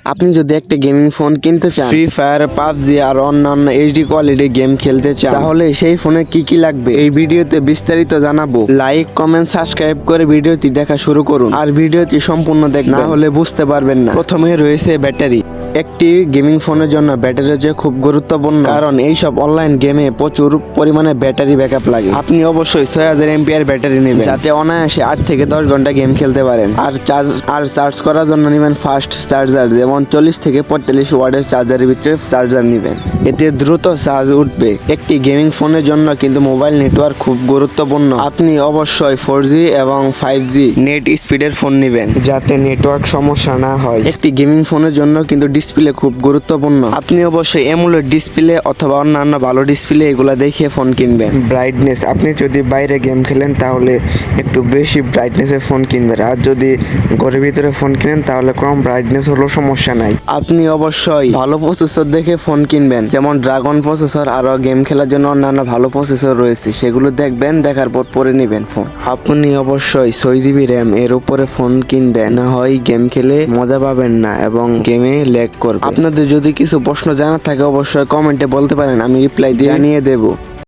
আপনি যদি একটা গেমিং ফোন কিনতে চান, ফ্রি ফায়ার, পাবজি আর অন্যান্য এইচডি কোয়ালিটি গেম খেলতে চান, তাহলে সেই ফোনে কি কি লাগবে এই ভিডিওতে বিস্তারিত জানাবো। লাইক, কমেন্ট, সাবস্ক্রাইব করে ভিডিওটি দেখা শুরু করুন। আর ভিডিওটি সম্পূর্ণ দেখবেন, না হলে বুঝতে পারবেন না। প্রথমে রয়েছে ব্যাটারি। একটি গেমিং ফোনের জন্য ব্যাটারি হচ্ছে খুব গুরুত্বপূর্ণ, কারণ এইসব অনলাইন গেমে প্রচুর পরিমাণে ব্যাটারি ব্যাকআপ লাগে। আপনি অবশ্যই 6000 এমপিআর ব্যাটারি নেবেন, যাতে অনায়াসে 8 থেকে 10 ঘন্টা গেম খেলতে পারেন। আর চার্জ করার জন্য নেবেন ফাস্ট চার্জার, যেমন 40 থেকে 45 ওয়াটের চার্জারের ভিতরে চার্জার নেবেন, এতে দ্রুত চার্জ উঠবে। একটি গেমিং ফোনের জন্য কিন্তু মোবাইল নেটওয়ার্ক খুব গুরুত্বপূর্ণ। আপনি অবশ্যই 4G এবং 5G নেট স্পিডের ফোন নেবেন, যাতে নেটওয়ার্ক সমস্যা না হয়। একটি গেমিং ফোনের জন্য কিন্তু ডিসপ্লে খুব গুরুত্বপূর্ণ। আপনি অবশ্যই অ্যামোলেড ডিসপ্লে অথবা অন্যান্য ভালো ডিসপ্লে এগুলা দেখে ফোন কিনবেন। ব্রাইটনেস, আপনি যদি বাইরে গেম খেলেন তাহলে একটু বেশি ব্রাইটনেসের ফোন কিনবেন, আর যদি ঘরের ভিতরে ফোন কিনেন তাহলে কম ব্রাইটনেস হলেও সমস্যা নাই। আপনি অবশ্যই ভালো প্রসেসর দেখে ফোন কিনবেন, যেমন ড্রাগন প্রসেসর। আরো গেম খেলার জন্য অন্যান্য ভালো প্রসেসর রয়েছে, সেগুলো দেখবেন, দেখার পর পরে নেবেন ফোন। আপনি অবশ্যই 6GB র্যাম এর উপরে ফোন কিনবেন, না হয় গেম খেলে মজা পাবেন না এবং গেমে ল্যাগ করবে। আপনাদের যদি কিছু প্রশ্ন জানার থাকে অবশ্যই কমেন্টে বলতে পারেন, আমি রিপ্লাই দিয়ে জানিয়ে দেবো।